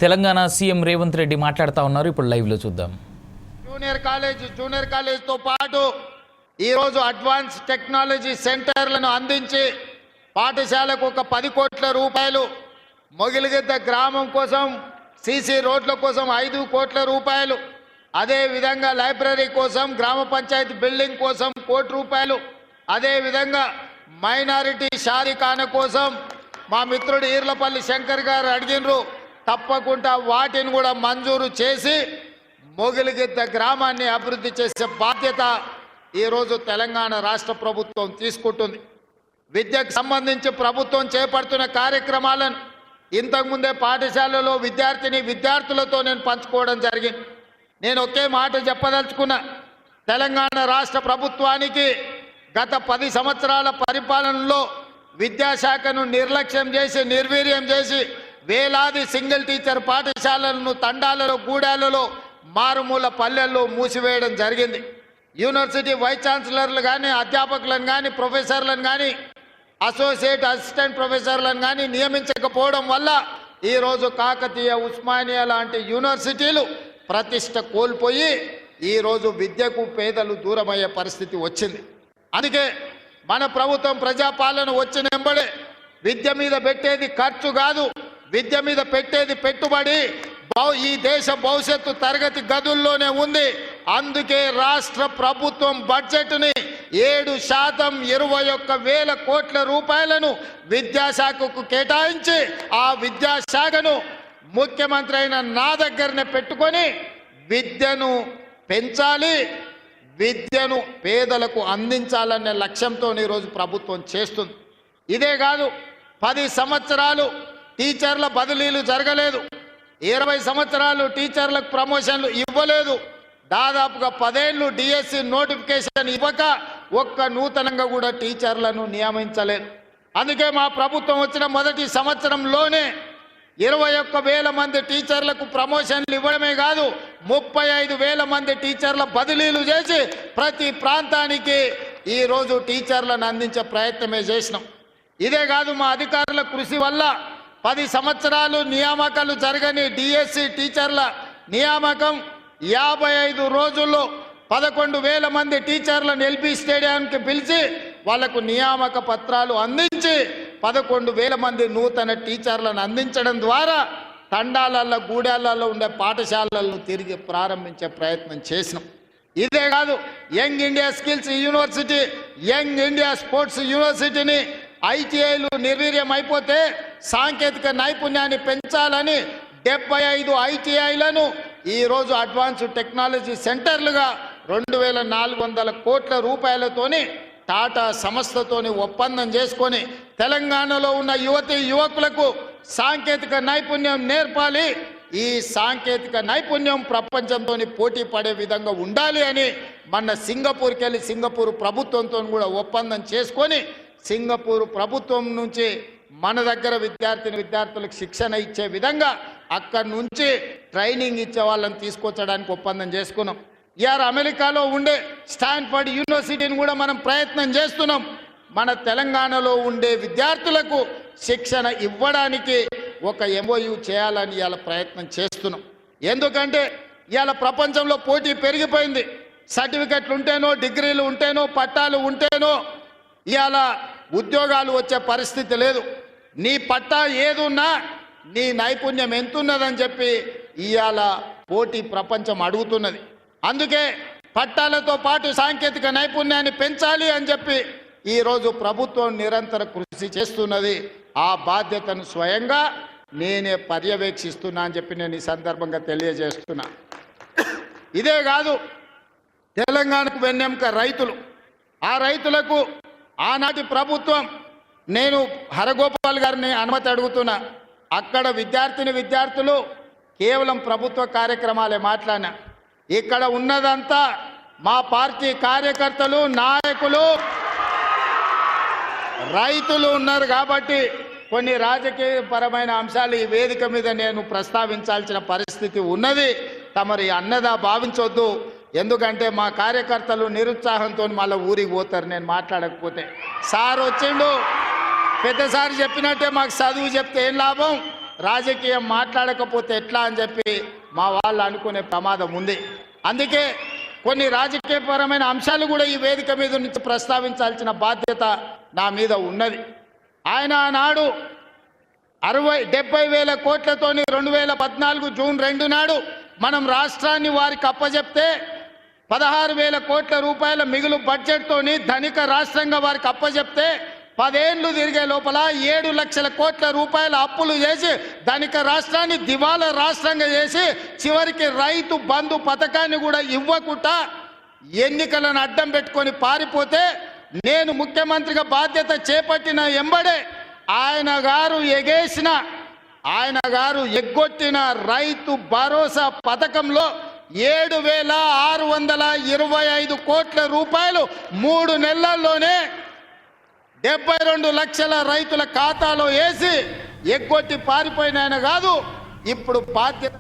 Telangana CM Revanth Reddy మాట్లాడుతూ ఉన్నారు. ఇప్పుడు లైవ్లో చూద్దాం. జూనియర్ కాలేజ్తో పాటు ఈరోజు అడ్వాన్స్ టెక్నాలజీ సెంటర్లను అందించి పాఠశాలకు ఒక 10 కోట్ల రూపాయలు, మొగిలిగిద్ద గ్రామం కోసం సీసీ రోడ్ల కోసం 5 కోట్ల రూపాయలు, అదేవిధంగా లైబ్రరీ కోసం గ్రామ పంచాయతీ బిల్డింగ్ కోసం 1 కోటి రూపాయలు, అదేవిధంగా మైనారిటీ షాదీఖానా కోసం మా మిత్రుడు ఈర్లపల్లి శంకర్ గారు అడిగినరు. తప్పకుండా వాటిని కూడా మంజూరు చేసి మొగిలిగిద్ద గ్రామాన్ని అభివృద్ధి చేసే బాధ్యత ఈరోజు తెలంగాణ రాష్ట్ర ప్రభుత్వం తీసుకుంటుంది. విద్యకు సంబంధించి ప్రభుత్వం చేపడుతున్న కార్యక్రమాలను ఇంతకుముందే పాఠశాలలో విద్యార్థులతో నేను పంచుకోవడం జరిగింది. నేను ఒకే మాట చెప్పదలుచుకున్నా. తెలంగాణ రాష్ట్ర ప్రభుత్వానికి గత 10 సంవత్సరాల పరిపాలనలో విద్యాశాఖను నిర్లక్ష్యం చేసి, నిర్వీర్యం చేసి వేలాది సింగిల్ టీచర్ పాఠశాలలను తండాలలో, గూడాలలో, మారుమూల పల్లెల్లో మూసివేయడం జరిగింది. యూనివర్సిటీ వైస్ ఛాన్సలర్లు కానీ, అధ్యాపకులను కానీ, ప్రొఫెసర్లను కానీ, అసోసియేట్ అసిస్టెంట్ ప్రొఫెసర్లను కానీ నియమించకపోవడం వల్ల ఈరోజు కాకతీయ, ఉస్మానియా లాంటి యూనివర్సిటీలు ప్రతిష్ట కోల్పోయి ఈరోజు విద్యకు పేదలు దూరమయ్యే పరిస్థితి వచ్చింది. అందుకే మన ప్రభుత్వం ప్రజాపాలన వచ్చినెంబడే విద్య మీద పెట్టేది ఖర్చు కాదు, విద్య మీద పెట్టేది పెట్టుబడి. ఈ దేశ భవిష్యత్తు తరగతి గదుల్లోనే ఉంది. అందుకే రాష్ట్ర ప్రభుత్వం బడ్జెట్ని 7% 21,000 కోట్ల రూపాయలను విద్యాశాఖకు కేటాయించి ఆ విద్యాశాఖను ముఖ్యమంత్రి అయిన నా దగ్గరనే పెట్టుకొని విద్యను పెంచాలి, విద్యను పేదలకు అందించాలనే లక్ష్యంతో ఈరోజు ప్రభుత్వం చేస్తుంది. ఇదే కాదు, 10 సంవత్సరాలు టీచర్ల బదిలీలు జరగలేదు, 20 సంవత్సరాలు టీచర్లకు ప్రమోషన్లు ఇవ్వలేదు, దాదాపుగా 10 ఏళ్ళు డిఎస్సి నోటిఫికేషన్ ఇవ్వక ఒక్క నూతనంగా కూడా టీచర్లను నియమించలేదు. అందుకే మా ప్రభుత్వం వచ్చిన మొదటి సంవత్సరంలోనే 21,000 మంది టీచర్లకు ప్రమోషన్లు ఇవ్వడమే కాదు, 35,000 మంది టీచర్ల బదిలీలు చేసి ప్రతి ప్రాంతానికి ఈరోజు టీచర్లను అందించే ప్రయత్నమే చేసినాం. ఇదే కాదు, మా అధికారుల కృషి వల్ల 10 సంవత్సరాలు నియామకాలు జరగని డిఎస్సి టీచర్ల నియామకం 55 రోజుల్లో 11,000 మంది టీచర్లను ఎల్బీ స్టేడియంకి పిలిచి వాళ్లకు నియామక పత్రాలు అందించి 11,000 మంది నూతన టీచర్లను అందించడం ద్వారా తండాలలో, గూడాలలో ఉండే పాఠశాలలను తిరిగి ప్రారంభించే ప్రయత్నం చేసినాం. ఇదే కాదు, young India skills university, young India sports యూనివర్సిటీని ఐటీఐలు నిర్వీర్యం అయిపోతే సాంకేతిక నైపుణ్యాన్ని పెంచాలని 75 ఐటీఐలను ఈరోజు అడ్వాన్స్ టెక్నాలజీ సెంటర్లుగా 2,400 కోట్ల రూపాయలతోని టాటా సంస్థతోని ఒప్పందం చేసుకొని తెలంగాణలో ఉన్న యువకులకు సాంకేతిక నైపుణ్యం నేర్పాలి, ఈ సాంకేతిక నైపుణ్యం ప్రపంచంతో పోటీ పడే విధంగా ఉండాలి అని మన సింగపూర్కి వెళ్ళి సింగపూర్ ప్రభుత్వంతో కూడా ఒప్పందం చేసుకొని సింగపూర్ ప్రభుత్వం నుంచి మన దగ్గర విద్యార్థులకు శిక్షణ ఇచ్చే విధంగా అక్కడి నుంచి ట్రైనింగ్ ఇచ్చే వాళ్ళని తీసుకొచ్చడానికి ఒప్పందం చేసుకున్నాం. ఇవాళ అమెరికాలో ఉండే స్టాన్ఫర్డ్ యూనివర్సిటీని కూడా మనం ప్రయత్నం చేస్తున్నాం. మన తెలంగాణలో ఉండే విద్యార్థులకు శిక్షణ ఇవ్వడానికి ఒక ఎంఓయూ చేయాలని ఇవాళ ప్రయత్నం చేస్తున్నాం. ఎందుకంటే ఇవాళ ప్రపంచంలో పోటీ పెరిగిపోయింది. సర్టిఫికెట్లు ఉంటేనో, డిగ్రీలు ఉంటేనో, పట్టాలు ఉంటేనో ఇవాళ ఉద్యోగాలు వచ్చే పరిస్థితి లేదు. నీ పట్టా ఏదున్నా నీ నైపుణ్యం ఎంతున్నదని చెప్పి ఇవాళ పోటీ ప్రపంచం అడుగుతున్నది. అందుకే పట్టాలతో పాటు సాంకేతిక నైపుణ్యాన్ని పెంచాలి అని చెప్పి ఈరోజు ప్రభుత్వం నిరంతర కృషి చేస్తున్నది. ఆ బాధ్యతను స్వయంగా నేనే పర్యవేక్షిస్తున్నా అని చెప్పి నేను ఈ సందర్భంగా తెలియజేస్తున్నా. ఇదే కాదు, తెలంగాణకు వెన్నెముక రైతులు. ఆ రైతులకు ఆనాటి ప్రభుత్వం, నేను హరగోపాల్ గారిని అనుమతి అడుగుతున్నా, అక్కడ విద్యార్థులు కేవలం ప్రభుత్వ కార్యక్రమాలే మాట్లాడినా, ఇక్కడ ఉన్నదంతా మా పార్టీ కార్యకర్తలు, నాయకులు, రైతులు ఉన్నారు. కాబట్టి కొన్ని రాజకీయపరమైన అంశాలు ఈ వేదిక మీద నేను ప్రస్తావించాల్సిన పరిస్థితి ఉన్నది. తమరి అన్నదా భావించొద్దు. ఎందుకంటే మా కార్యకర్తలు నిరుత్సాహంతో మళ్ళీ ఊరికి పోతారు నేను మాట్లాడకపోతే. సార్ వచ్చిండు, పెద్దసారి చెప్పినట్టే మాకు చదువు చెప్తే ఏం లాభం, రాజకీయం మాట్లాడకపోతే ఎట్లా అని చెప్పి మా వాళ్ళు అనుకునే ప్రమాదం ఉంది. అందుకే కొన్ని రాజకీయపరమైన అంశాలు కూడా ఈ వేదిక మీద నుంచి ప్రస్తావించాల్సిన బాధ్యత నా మీద ఉన్నది. ఆయన ఆనాడు 70,000 కోట్లతోని 2014 జూన్ 2 నాడు మనం రాష్ట్రాన్ని వారికి అప్పజెప్తే 16,000 కోట్ల రూపాయల మిగులు బడ్జెట్తోని ధనిక రాష్ట్రంగా వారికి అప్పజెప్తే 10 ఏళ్లు తిరిగే లోపల 7 లక్షల కోట్ల రూపాయల అప్పులు చేసి ధనిక రాష్ట్రాన్ని దివాలా రాష్ట్రంగా చేసి చివరికి రైతు బంధు పథకాన్ని కూడా ఇవ్వకుండా ఎన్నికలను అడ్డం పెట్టుకొని పారిపోతే నేను ముఖ్యమంత్రిగా బాధ్యత చేపట్టిన ఎంబడే ఆయన గారు ఎగ్గొట్టిన రైతు భరోసా పథకంలో 7,625 కోట్ల రూపాయలు 3 నెలల్లోనే 72 లక్షల రైతుల ఖాతాలో వేసి ఎగ్గొట్టి పారిపోయిన ఆయన కాదు ఇప్పుడు బాధ్యత